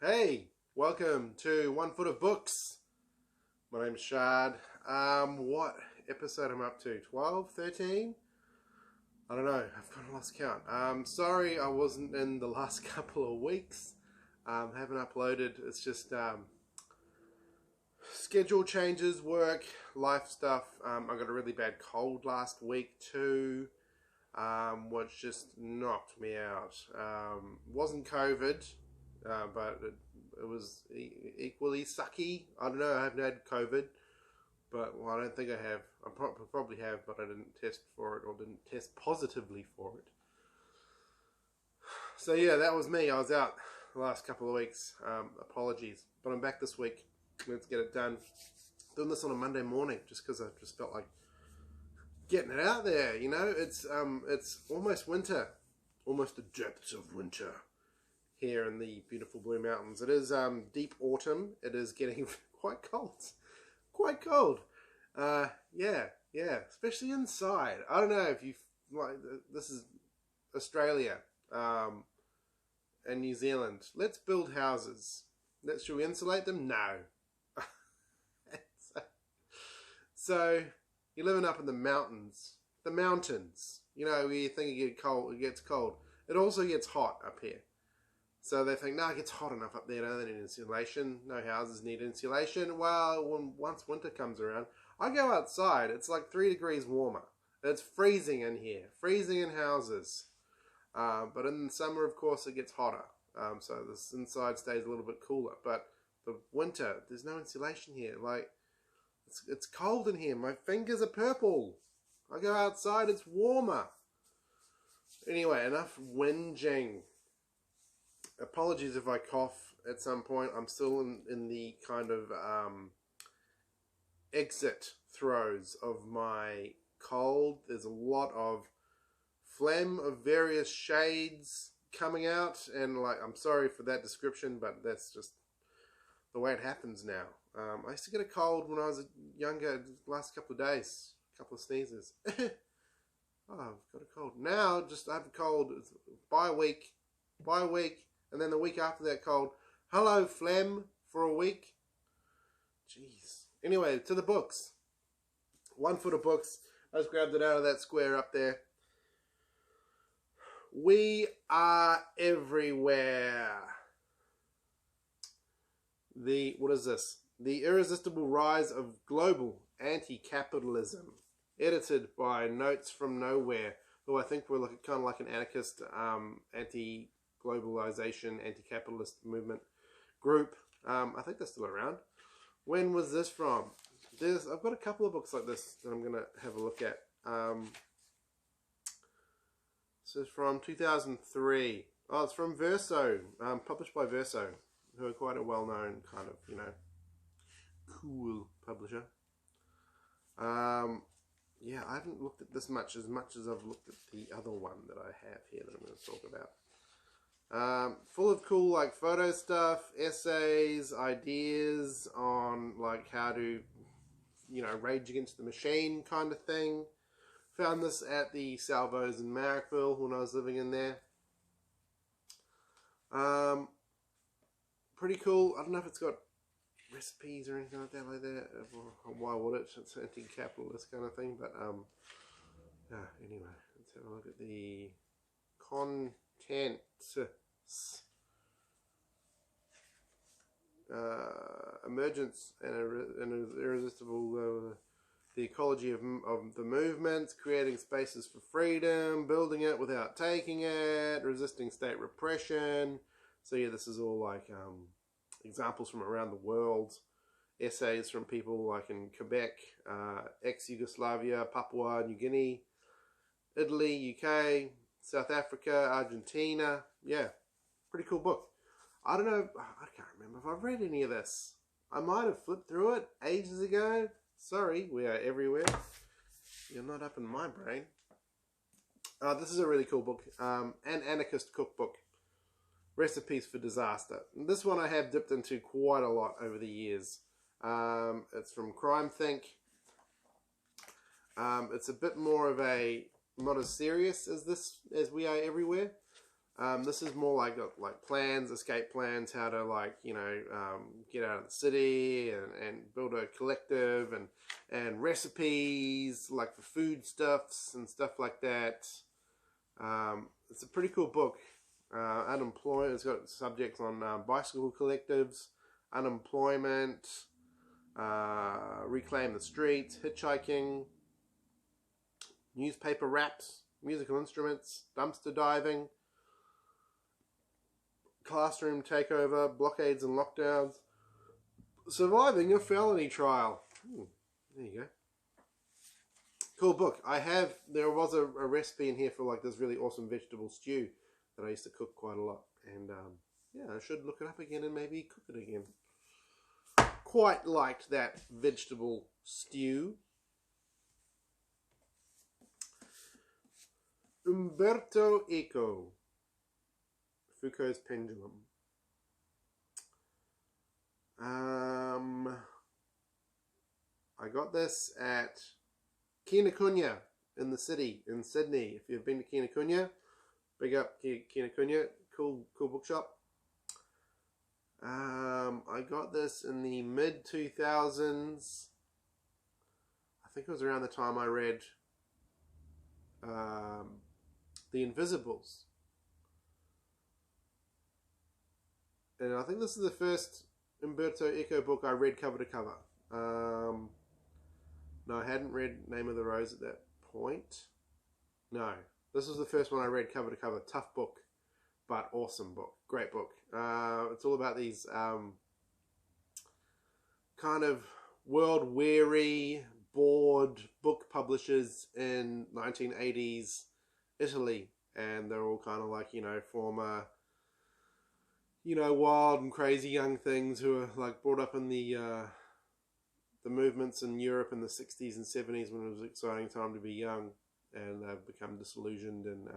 Hey, welcome to 1 Foot of Books. My name's Shard. What episode am I up to? 12? 13? I don't know. I've kind of lost count. Sorry I wasn't in the last couple of weeks. Haven't uploaded. It's just schedule changes, work, life stuff. I got a really bad cold last week too, which just knocked me out. Wasn't COVID. But it was equally sucky. I don't know, I haven't had COVID, but I don't think I have. I probably have, but I didn't test for it, or didn't test positively for it. So yeah, that was me. I was out the last couple of weeks. Apologies, but I'm back this week. Let's get it done. Doing this on a Monday morning, just because I just felt like getting it out there. You know, it's almost winter, almost the depths of winter here in the beautiful Blue Mountains. It is deep autumn. It is getting quite cold. Quite cold. Yeah, especially inside. I don't know if you like. This is Australia and New Zealand. Let's build houses. Should we insulate them? No. So you're living up in the mountains. The mountains. You know, where you think it gets cold. It also gets hot up here. So they think, no, it gets hot enough up there, no, they need insulation, no houses need insulation. Well, once winter comes around, I go outside, it's like 3 degrees warmer. It's freezing in here, freezing in houses. But in the summer, of course, it gets hotter. So this inside stays a little bit cooler. But the winter, there's no insulation here. Like, it's cold in here, my fingers are purple. I go outside, it's warmer. Anyway, enough whinging. Apologies if I cough at some point. I'm still in the kind of exit throes of my cold. There's a lot of phlegm of various shades coming out, and like, I'm sorry for that description, but that's just the way it happens now. I used to get a cold when I was younger, the last couple of days, a couple of sneezes. Oh, I've got a cold. Now, just I have a cold by a week, and then the week after that cold, hello phlegm for a week. Jeez. Anyway, to the books. 1 Foot of Books. I just grabbed it out of that square up there. We are everywhere. What is this? The Irresistible Rise of Global Anticapitalism. Edited by Notes from Nowhere. Though I think we're kind of like an anarchist, anti-globalization, anti-capitalist movement group. I think they're still around. When was this from? I've got a couple of books like this that I'm going to have a look at. This is from 2003. Oh, it's from Verso, published by Verso, who are quite a well-known kind of, you know, cool publisher. Yeah, I haven't looked at this much as I've looked at the other one that I have here that I'm going to talk about. Full of cool, like, photo stuff, essays, ideas on, like, how to, you know, rage against the machine kind of thing. Found this at the Salvos in Marrickville when I was living in there. Pretty cool. I don't know if it's got recipes or anything like that. Why would it? It's anti-capitalist kind of thing. But anyway, let's have a look at the contents. Emergence and irresistible. The ecology of the movements, creating spaces for freedom, building it without taking it, resisting state repression. So yeah, this is all like examples from around the world, essays from people like in Quebec, ex-Yugoslavia, Papua New Guinea, Italy, UK, South Africa, Argentina. Yeah, pretty cool book. I don't know, I can't remember if I've read any of this. I might have flipped through it ages ago. Sorry, we are everywhere. You're not up in my brain. This is a really cool book. An anarchist cookbook. Recipes for Disaster. This one I have dipped into quite a lot over the years. It's from Crime Think. It's a bit more of a, not as serious as We Are Everywhere. This is more like plans, escape plans, how to get out of the city and build a collective, and recipes like for foodstuffs and stuff like that. It's a pretty cool book. Unemployment. It's got subjects on bicycle collectives, unemployment, reclaim the streets, hitchhiking, newspaper wraps, musical instruments, dumpster diving, classroom takeover, blockades and lockdowns, surviving a felony trial. There you go. Cool book. There was a recipe in here for like this really awesome vegetable stew that I used to cook quite a lot. And yeah, I should look it up again and maybe cook it again. Quite liked that vegetable stew. Umberto Eco, Foucault's Pendulum. I got this at Kinacunnya in the city, in Sydney. If you've been to Kinacunnya, big up Kinacunnya, cool bookshop. I got this in the mid-2000s. I think it was around the time I read The Invisibles. And I think this is the first Umberto Eco book I read cover to cover. No, I hadn't read Name of the Rose at that point. No, this was the first one I read cover to cover. Tough book, but awesome book. Great book. It's all about these kind of world-weary, bored book publishers in 1980s Italy. And they're all kind of like, former, wild and crazy young things who are like brought up in the movements in Europe in the 60s and 70s when it was an exciting time to be young, and they've become disillusioned, and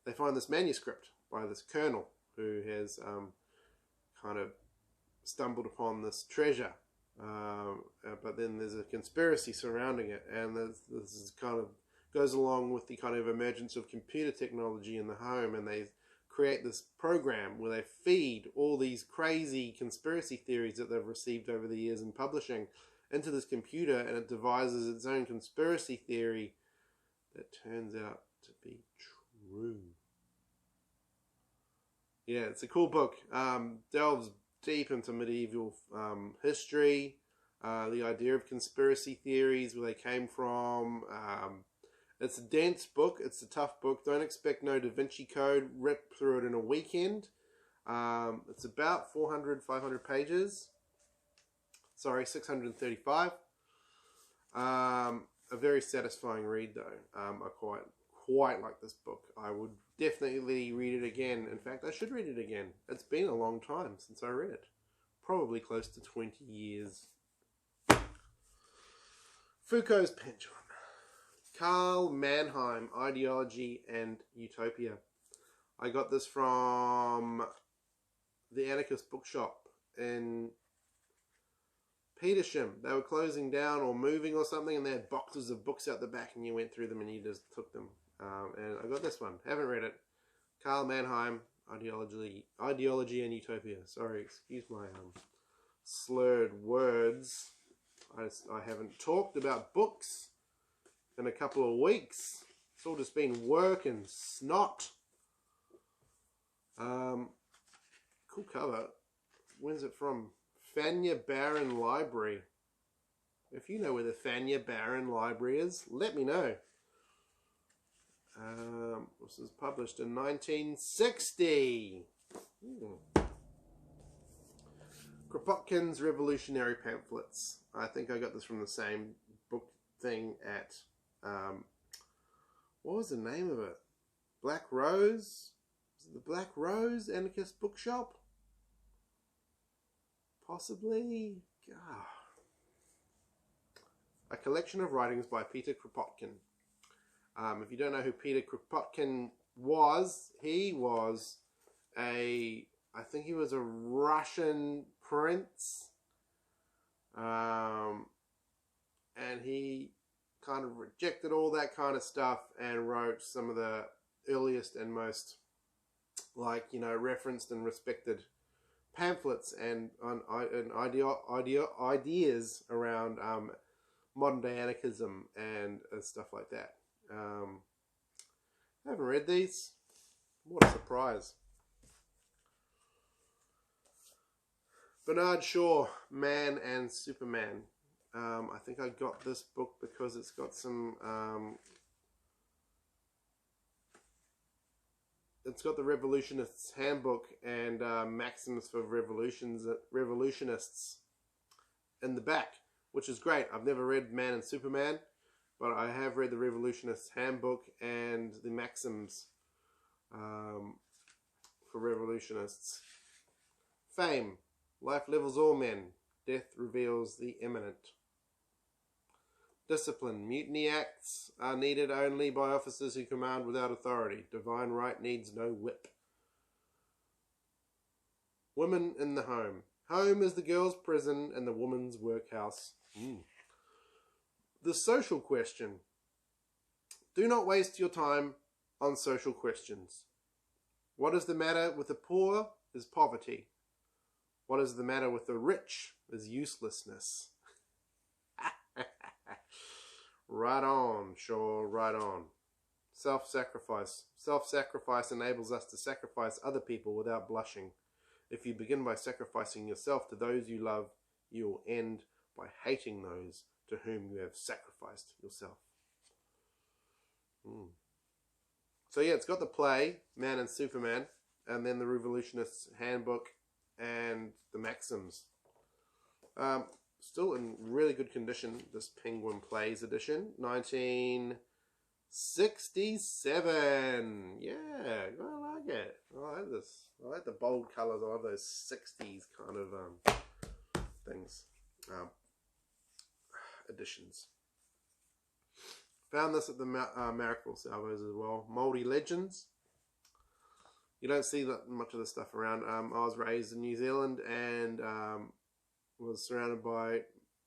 they find this manuscript by this colonel who has kind of stumbled upon this treasure, but then there's a conspiracy surrounding it, and this is kind of goes along with the kind of emergence of computer technology in the home, and they create this program where they feed all these crazy conspiracy theories that they've received over the years in publishing into this computer, and it devises its own conspiracy theory that turns out to be true. Yeah, it's a cool book. Delves deep into medieval history, the idea of conspiracy theories, where they came from. It's a dense book. It's a tough book. Don't expect no Da Vinci Code. Rip through it in a weekend. It's about 400, 500 pages. Sorry, 635. A very satisfying read, though. I quite like this book. I would definitely read it again. In fact, I should read it again. It's been a long time since I read it. Probably close to 20 years. Foucault's Pendulum. Karl Mannheim, Ideology and Utopia. I got this from the Anarchist bookshop in Petersham. They were closing down or moving or something, and they had boxes of books out the back, and you went through them and you just took them. And I got this one. Haven't read it. Karl Mannheim, Ideology and Utopia. Sorry, excuse my slurred words. I haven't talked about books in a couple of weeks. It's all just been work and snot. Cool cover. When's it from? Fania Barron Library. If you know where the Fania Barron Library is, let me know. This was published in 1960. Krapokkins Revolutionary Pamphlets. I think I got this from the same book thing at, what was the name of it? Black Rose? Was it the Black Rose Anarchist Bookshop? Possibly? A collection of writings by Peter Kropotkin. If you don't know who Peter Kropotkin was, he was I think he was a Russian prince. And he kind of rejected all that kind of stuff and wrote some of the earliest and most like, you know, referenced and respected pamphlets and ideas around modern day anarchism and stuff like that. I haven't read these. What a surprise. Bernard Shaw, Man and Superman. I think I got this book because it's got some... it's got the Revolutionists' Handbook and Maxims for Revolutionists in the back, which is great. I've never read Man and Superman, but I have read the Revolutionists' Handbook and the Maxims for Revolutionists. Fame. Life levels all men. Death reveals the imminent. Discipline. Mutiny acts are needed only by officers who command without authority. Divine right needs no whip. Women in the home. Home is the girl's prison and the woman's workhouse. The social question. Do not waste your time on social questions. What is the matter with the poor is poverty. What is the matter with the rich is uselessness. Right on, sure, right on. Self-sacrifice. Self-sacrifice enables us to sacrifice other people without blushing. If you begin by sacrificing yourself to those you love, you will end by hating those to whom you have sacrificed yourself. So yeah, it's got the play, Man and Superman, and then the Revolutionists' Handbook and the Maxims. Still in really good condition, this Penguin Plays edition, 1967. Yeah, I like it. I like this. I like the bold colours. I love those 60s kind of things, editions. Found this at the Marrickville Salvos as well. Maori Legends. You don't see that much of this stuff around. I was raised in New Zealand and was surrounded by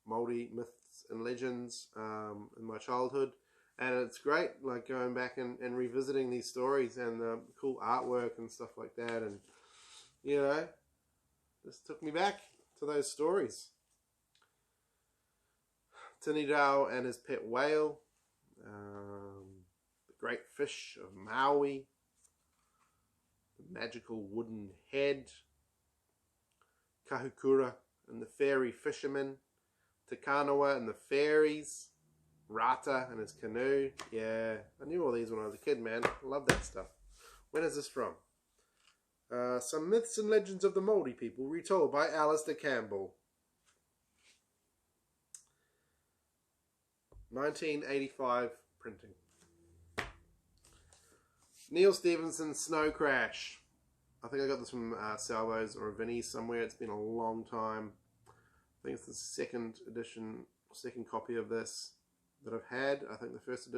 Maori myths and legends in my childhood, and it's great, like going back and revisiting these stories and the cool artwork and stuff like that, and you know, this took me back to those stories. Tinidao and his pet whale, the great fish of Maui, the magical wooden head, Kahukura and the fairy fisherman, Takanawa and the fairies, Rata and his canoe. Yeah, I knew all these when I was a kid, man. I love that stuff. When is this from? Some Myths and Legends of the Maori People, retold by Alistair Campbell. 1985 printing. Neal Stephenson, Snow Crash. I think I got this from Salvos or Vinnie's somewhere. It's been a long time. I think it's the second copy of this that I've had. I think the first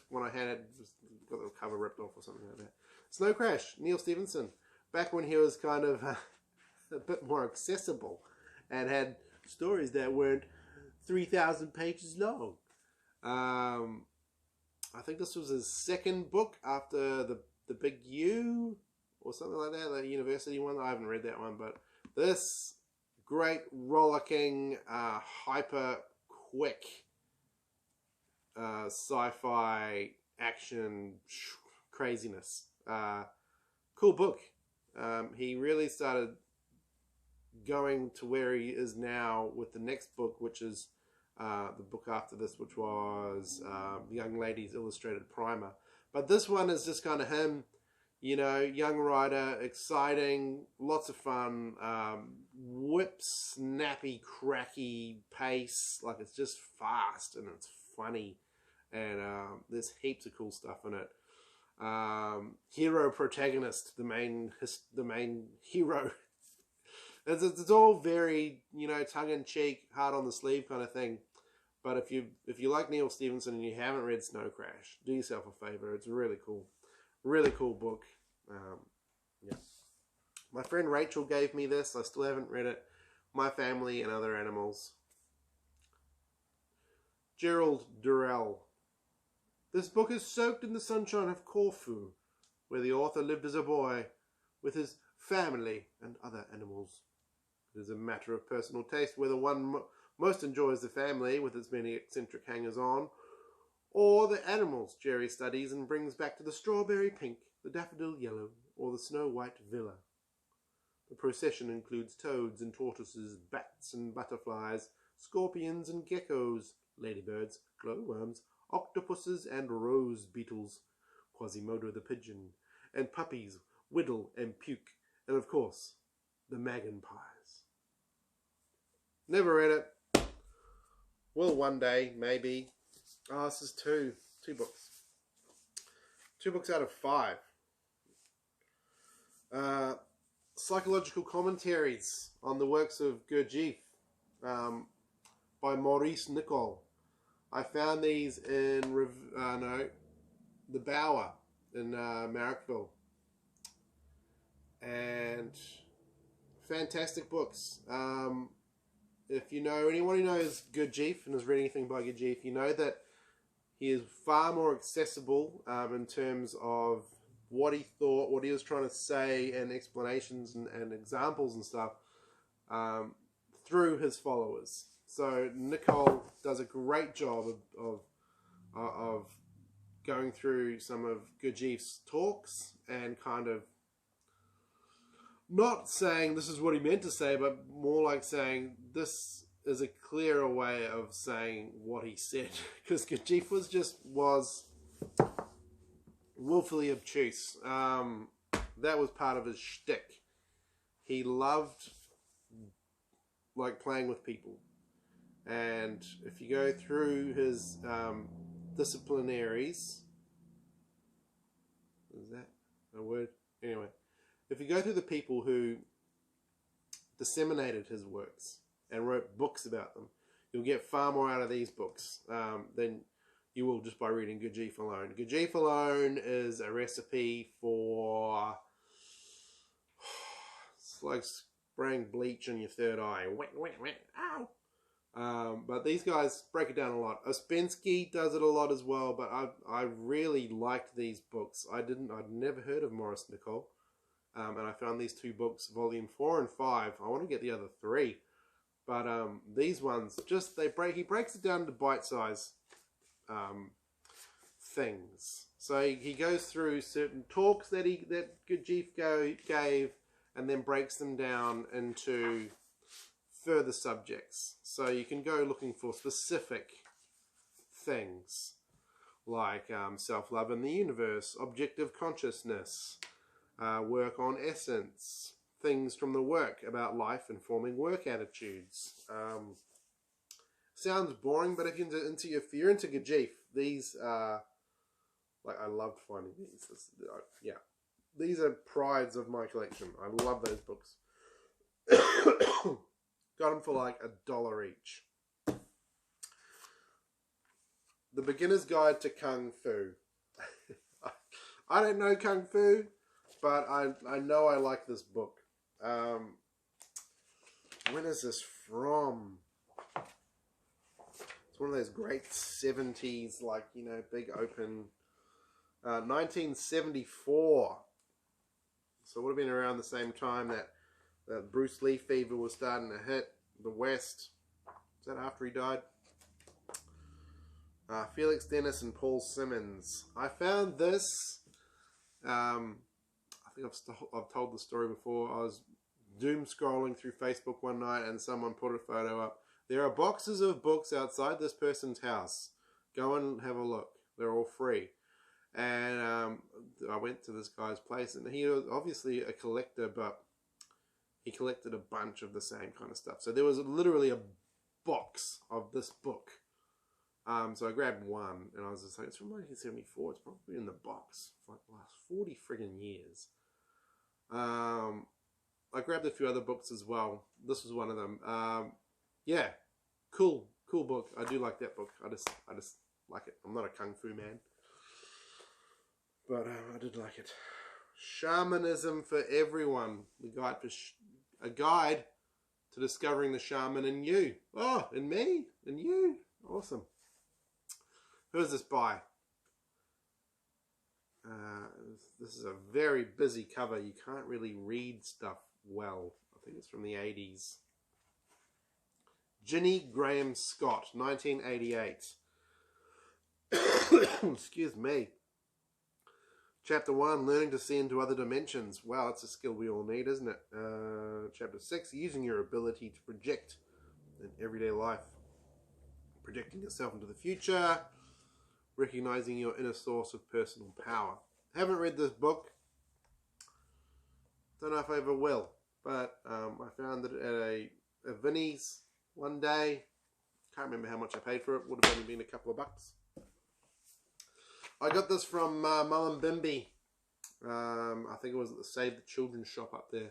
one I had just got the cover ripped off or something like that. Snow Crash, Neal Stephenson. Back when he was kind of a bit more accessible and had stories that weren't 3,000 pages long. I think this was his second book after the Big U or something like that, the university one. I haven't read that one, but this great rollicking, hyper quick sci-fi action craziness. Cool book. He really started going to where he is now with the next book, which is the book after this, which was Young Lady's Illustrated Primer. But this one is just kind of him, you know, young writer, exciting, lots of fun, whip, snappy, cracky pace. Like, it's just fast and it's funny, and there's heaps of cool stuff in it. Hero protagonist, the main hero. It's all very, you know, tongue-in-cheek, hard on the sleeve kind of thing. But if you like Neal Stephenson and you haven't read Snow Crash, do yourself a favor. It's really cool book. Yeah. My friend Rachel gave me this. I still haven't read it. My Family and Other Animals. Gerald Durrell. This book is soaked in the sunshine of Corfu, where the author lived as a boy. with his family and other animals. It is a matter of personal taste whether one most enjoys the family with its many eccentric hangers-on, or the animals Jerry studies and brings back to the strawberry pink, the daffodil yellow, or the snow white villa. The procession includes toads and tortoises, bats and butterflies, scorpions and geckos, ladybirds, glowworms, octopuses and rose beetles, Quasimodo the pigeon, and puppies, Whittle and Puke, and of course, the magpies. Never read it. Will one day, maybe. Oh, this is two books. 2 books out of 5. Psychological commentaries on the works of Gurdjieff by Maurice Nicol. I found these in the Bower in Marrickville, and fantastic books. If you know anyone who knows Gurdjieff and has read anything by Gurdjieff, you know that he is far more accessible in terms of what he thought, what he was trying to say, and explanations and examples and stuff through his followers. So Nicole does a great job of going through some of Gurdjieff's talks and kind of not saying this is what he meant to say, but more like saying this is a clearer way of saying what he said, because Gurdjieff was willfully obtuse. That was part of his shtick. He loved like playing with people, and if you go through his disciplinaries, is that a word? Anyway, if you go through the people who disseminated his works and wrote books about them, you'll get far more out of these books than you will just by reading Gurdjieff alone. Gurdjieff alone is a recipe for, it's like spraying bleach in your third eye. Ow! But these guys break it down a lot. Ouspensky does it a lot as well, but I really liked these books. I'd never heard of Maurice Nicol. And I found these 2 books, volume 4 and 5. I want to get the other 3. But these ones, he breaks it down to bite-size things. So he goes through certain talks that Gurdjieff gave, and then breaks them down into further subjects. So you can go looking for specific things like self-love in the universe, objective consciousness, work on essence, things from the work about life and forming work attitudes. Sounds boring, but if you're into Gurdjieff, these like I loved finding these. Yeah, these are prides of my collection. I love those books. Got them for like $1 each. The Beginner's Guide to Kung Fu. I don't know Kung Fu, but I know I like this book. When is this from? It's one of those great 70s, like, you know, big open. 1974. So it would have been around the same time that Bruce Lee fever was starting to hit the West. Is that after he died? Felix Dennis and Paul Simmons. I found this. I think I've told the story before. I was doom scrolling through Facebook one night and someone put a photo up. There are boxes of books outside this person's house. Go and have a look. They're all free. And I went to this guy's place, and he was obviously a collector, but he collected a bunch of the same kind of stuff. So there was literally a box of this book. So I grabbed one, and I was just like, it's from 1974. It's probably in the box for like the last 40 friggin' years. I grabbed a few other books as well. This was one of them. Yeah, cool book. I do like that book. I just like it. I'm not a kung fu man, but I did like it. Shamanism for Everyone. A guide to discovering the shaman in you. Oh, in me, in you. Awesome. Who is this by? This is a very busy cover. You can't really read stuff well. I think it's from the 80s. Ginny Graham Scott, 1988. Excuse me. Chapter 1, Learning to See into Other Dimensions. Wow, that's a skill we all need, isn't it? Chapter 6, Using Your Ability to Project in Everyday Life. Projecting yourself into the future. Recognizing your inner source of personal power. Haven't read this book. Don't know if I ever will. But I found it at a Vinnie's one day. Can't remember how much I paid for it. Would have only been a couple of bucks. I got this from Mullumbimby. I think it was at the Save the Children shop up there.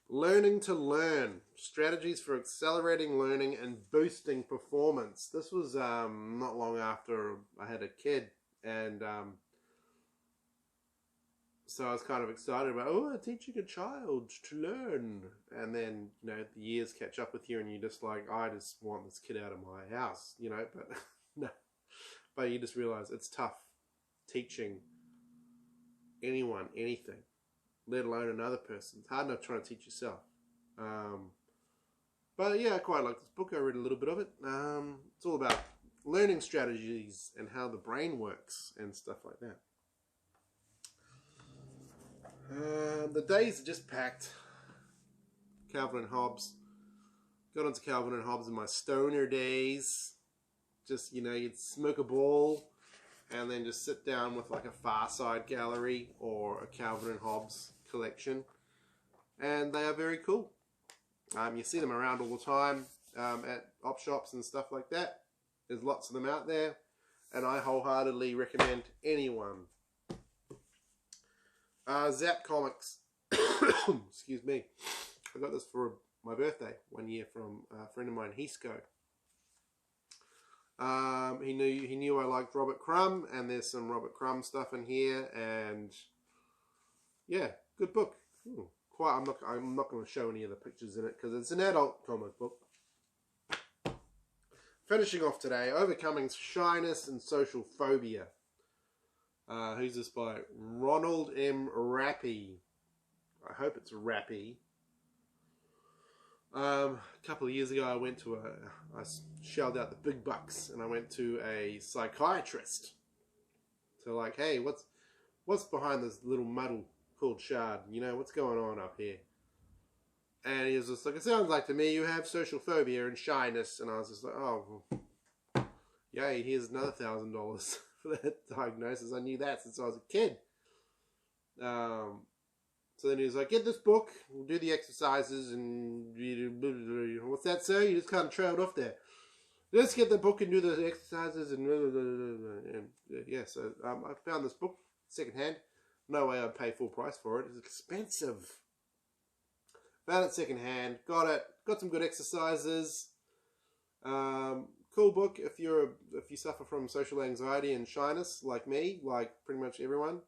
Learning to Learn. Strategies for Accelerating Learning and Boosting Performance. This was not long after I had a kid. And so I was kind of excited about, oh, teaching a child to learn. And then, you know, the years catch up with you and you're just like, I just want this kid out of my house, you know. But no. But you just realize it's tough teaching anyone anything, let alone another person. It's hard enough trying to teach yourself. But yeah, I quite like this book. I read a little bit of it. It's all about learning strategies and how the brain works and stuff like that. The days are just packed. Calvin and Hobbes. Got onto Calvin and Hobbes in my stoner days. Just, you know, you'd smoke a ball and then just sit down with like a Far Side gallery or a Calvin and Hobbes collection. And they are very cool. You see them around all the time at op shops and stuff like that. There's lots of them out there. And I wholeheartedly recommend anyone. Zap Comics. Excuse me. I got this for my birthday one year from a friend of mine, Hisco. He knew I liked Robert Crum, and there's some Robert Crum stuff in here, and yeah, good book. I'm not going to show any of the pictures in it because it's an adult comic book. Finishing off today, Overcoming Shyness and Social Phobia. Who's this by? Ronald M. Rappy. I hope it's Rappy. A couple of years ago, I shelled out the big bucks, and I went to a psychiatrist. So like, hey, what's behind this little muddle called Shard? You know, what's going on up here? And he was just like, it sounds like to me you have social phobia and shyness. And I was just like, oh, yay, here's another $1,000 for that diagnosis. I knew that since I was a kid. So then he was like, get this book, we'll do the exercises, and what's that, sir? You just kind of trailed off there. Let's get the book and do the exercises, and yeah, so I found this book secondhand. No way I'd pay full price for it. It's expensive. Found it secondhand, got it, got some good exercises. Cool book if you suffer from social anxiety and shyness like me, like pretty much everyone.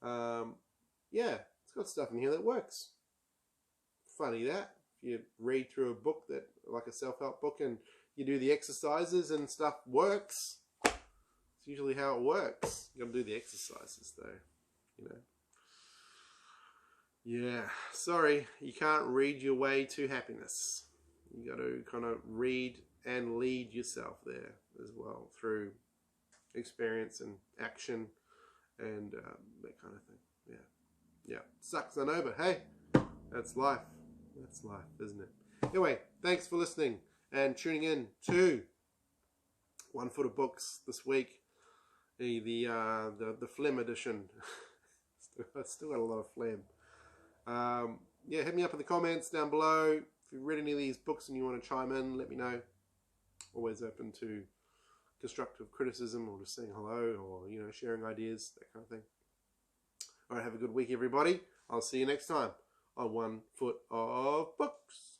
Yeah. It's got stuff in here that works. Funny that. If you read through a book that, like a self-help book, and you do the exercises and stuff works. It's usually how it works. You gotta do the exercises though, you know. Yeah, sorry, you can't read your way to happiness. You gotta kind of read and lead yourself there as well through experience and action and that kind of thing. Yeah. Yeah, sucks, I know, but hey, that's life. That's life, isn't it? Anyway, thanks for listening and tuning in to One Foot of Books this week. The phlegm edition. I still got a lot of phlegm. Yeah, hit me up in the comments down below. If you've read any of these books and you want to chime in, let me know. Always open to constructive criticism or just saying hello or, you know, sharing ideas, that kind of thing. All right, have a good week, everybody. I'll see you next time on One Foot of Books.